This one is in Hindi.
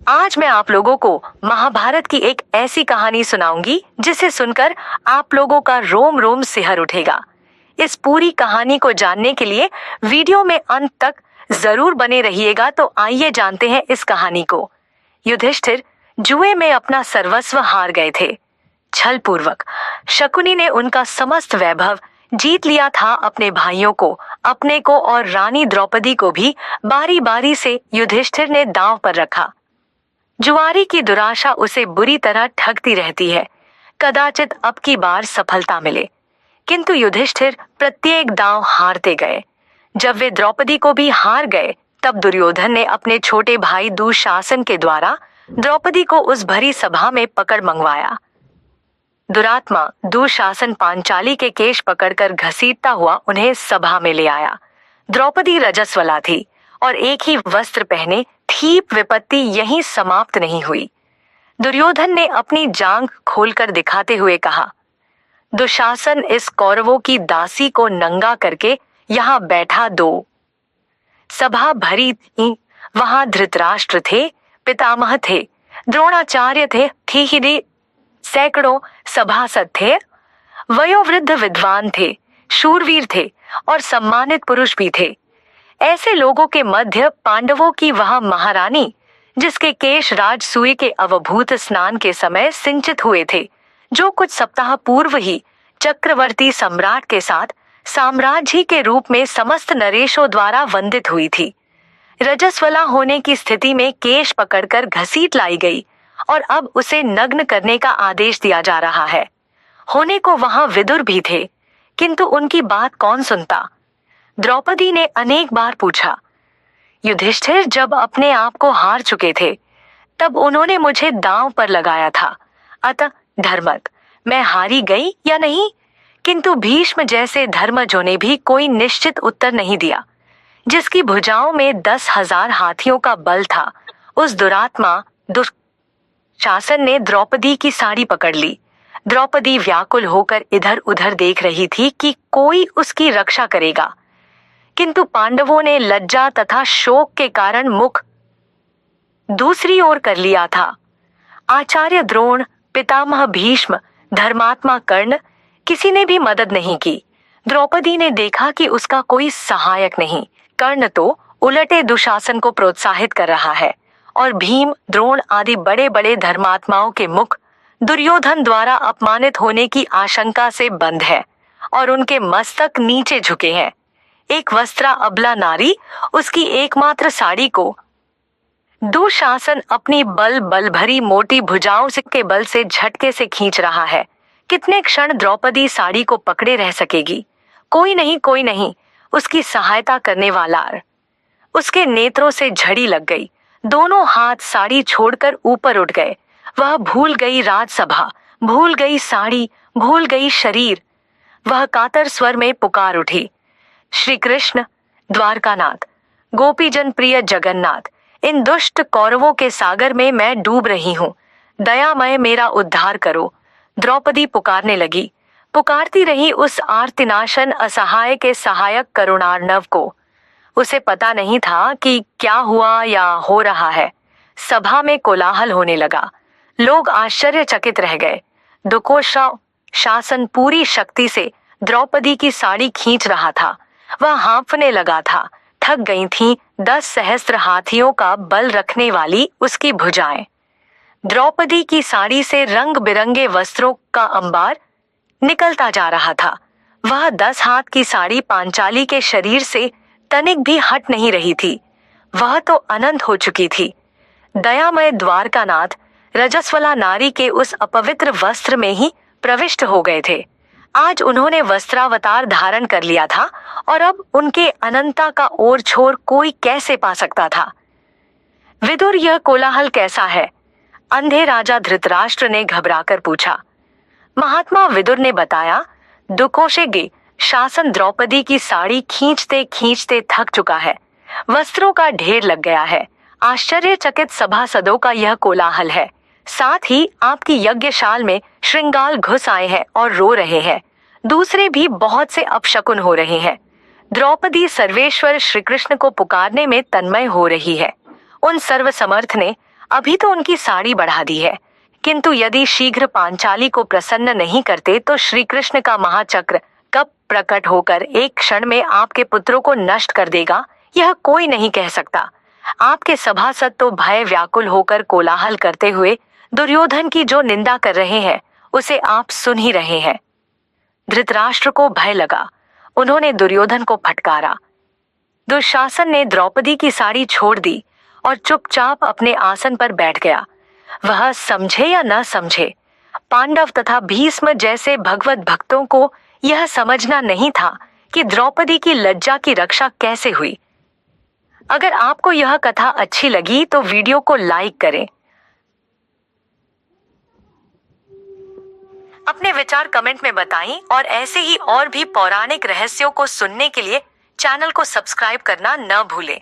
आज मैं आप लोगों को महाभारत की एक ऐसी कहानी सुनाऊंगी जिसे सुनकर आप लोगों का रोम रोम सिहर उठेगा। इस पूरी कहानी को जानने के लिए वीडियो में अंत तक जरूर बने रहिएगा। तो आइए जानते हैं इस कहानी को। युधिष्ठिर जुए में अपना सर्वस्व हार गए थे। छल पूर्वक शकुनी ने उनका समस्त वैभव जीत लिया था। अपने भाइयों को, अपने को और रानी द्रौपदी को भी बारी बारी से युधिष्ठिर ने दांव पर रखा। जुआरी की दुराशा उसे बुरी तरह ठगती रहती है। कदाचित अब की बार सफलता मिले, किंतु युधिष्ठिर प्रत्येक दांव हारते गए। जब वे द्रौपदी को भी हार गए, तब दुर्योधन ने अपने छोटे भाई दुशासन के द्वारा द्रौपदी को उस भरी सभा में पकड़ मंगवाया। दुरात्मा दुशासन पांचाली के केश पकड़कर घसीटता हुआ उन्हें सभा में ले आया। द्रौपदी रजस्वला थी और एक ही वस्त्र पहने थी। विपत्ति यहीं समाप्त नहीं हुई। दुर्योधन ने अपनी जांघ खोलकर दिखाते हुए कहा, दुशासन, इस कौरवों की दासी को नंगा करके यहाँ बैठा दो। सभा भरी थी। वहां धृतराष्ट्र थे, पितामह थे, द्रोणाचार्य थे, थी सैकड़ों सभासद थे, वयोवृद्ध विद्वान थे, शूरवीर थे और सम्मानित पुरुष भी थे। ऐसे लोगों के मध्य पांडवों की वह महारानी, जिसके केश राजसूय के अवभूत स्नान के समय सिंचित हुए थे, जो कुछ सप्ताह पूर्व ही चक्रवर्ती सम्राट के साथ साम्राज्य के रूप में समस्त नरेशों द्वारा वंदित हुई थी, रजस्वला होने की स्थिति में केश पकड़कर घसीट लाई गई और अब उसे नग्न करने का आदेश दिया जा रहा है। होने को वहां विदुर भी थे, किंतु उनकी बात कौन सुनता। द्रौपदी ने अनेक बार पूछा। युधिष्ठिर जब अपने आप को हार चुके थे, तब उन्होंने मुझे दांव पर लगाया था। अतः धर्मत मैं हारी गई या नहीं? किंतु भीष्म जैसे धर्मजों ने भी कोई निश्चित उत्तर नहीं दिया। जिसकी भुजाओं में 10,000 हाथियों का बल था, उस दुरात्मा दुशासन ने द्रौपदी की साड़ी पकड़ ली। द्रौपदी व्याकुल होकर इधर उधर देख रही थी कि कोई उसकी रक्षा करेगा, किंतु पांडवों ने लज्जा तथा शोक के कारण मुख दूसरी ओर कर लिया था। आचार्य द्रोण, पितामह भीष्म, धर्मात्मा कर्ण, किसी ने भी मदद नहीं की। द्रौपदी ने देखा कि उसका कोई सहायक नहीं। कर्ण तो उलटे दुशासन को प्रोत्साहित कर रहा है और भीम, द्रोण आदि बड़े बड़े धर्मात्माओं के मुख दुर्योधन द्वारा अपमानित होने की आशंका से बंद है और उनके मस्तक नीचे झुके हैं। एक वस्त्रा अबला नारी उसकी एकमात्र साड़ी को दुशासन अपनी बल भरी मोटी भुजाओं के बल से झटके से खींच रहा है। कितने क्षण द्रौपदी साड़ी को पकड़े रह सकेगी? कोई नहीं उसकी सहायता करने वाला। उसके नेत्रों से झड़ी लग गई। दोनों हाथ साड़ी छोड़कर ऊपर उठ गए। वह भूल गई राजसभा, भूल गई साड़ी, भूल गई शरीर। वह कातर स्वर में पुकार उठी, श्री कृष्ण, द्वारकानाथ, गोपीजन प्रिय जगन्नाथ, इन दुष्ट कौरवों के सागर में मैं डूब रही हूँ, दयामय मेरा उद्धार करो। द्रौपदी पुकारने लगी। पुकारती रही उस आर्तिनाशन असहाय के सहायक करुणार्णव को। उसे पता नहीं था कि क्या हुआ या हो रहा है। सभा में कोलाहल होने लगा। लोग आश्चर्यचकित रह गए। दुशासन पूरी शक्ति से द्रौपदी की साड़ी खींच रहा था। वह हाँफने लगा था। थक गई थीं 10 सहस्त्र हाथियों का बल रखने वाली उसकी भुजाएं। द्रौपदी की साड़ी से रंग बिरंगे वस्त्रों का अंबार निकलता जा रहा था। वह 10 हाथ की साड़ी पांचाली के शरीर से तनिक भी हट नहीं रही थी। वह तो अनंत हो चुकी थी। दयामय द्वारकानाथ रजस्वला नारी के उस अपवित्र वस्त्र में ही प्रविष्ट हो गए थे। आज उन्होंने वस्त्रावतार धारण कर लिया था और अब उनके अनंता का ओर छोर कोई कैसे पा सकता था। विदुर, यह कोलाहल कैसा है? अंधे राजा धृतराष्ट्र ने घबराकर पूछा। महात्मा विदुर ने बताया, दुकोशेगी शासन द्रौपदी की साड़ी खींचते खींचते थक चुका है। वस्त्रों का ढेर लग गया है। आश्चर्यचकित सभासदों का यह कोलाहल है। साथ ही आपकी यज्ञशाल में श्रृंगाल घुस आए हैं और रो रहे हैं। दूसरे भी बहुत से अपशकुन हो रहे हैं। द्रौपदी सर्वेश्वर श्री कृष्ण को पुकारने में तन्मय हो रही है। उन सर्वसमर्थ ने अभी तो उनकी साड़ी बढ़ा दी है, किंतु यदि शीघ्र पांचाली को प्रसन्न नहीं करते तो श्री कृष्ण का महाचक्र कब प्रकट होकर एक क्षण में आपके पुत्रों को नष्ट कर देगा, यह कोई नहीं कह सकता। आपके सभासद तो भय व्याकुल होकर कोलाहल करते हुए दुर्योधन की जो निंदा कर रहे हैं उसे आप सुन ही रहे हैं। धृतराष्ट्र को भय लगा। उन्होंने दुर्योधन को फटकारा। दुशासन ने द्रौपदी की साड़ी छोड़ दी और चुपचाप अपने आसन पर बैठ गया। वह समझे या न समझे, पांडव तथा भीष्म जैसे भगवत भक्तों को यह समझना नहीं था कि द्रौपदी की लज्जा की रक्षा कैसे हुई। अगर आपको यह कथा अच्छी लगी तो वीडियो को लाइक करें। अपने विचार कमेंट में बताएं और ऐसे ही और भी पौराणिक रहस्यों को सुनने के लिए चैनल को सब्सक्राइब करना न भूलें।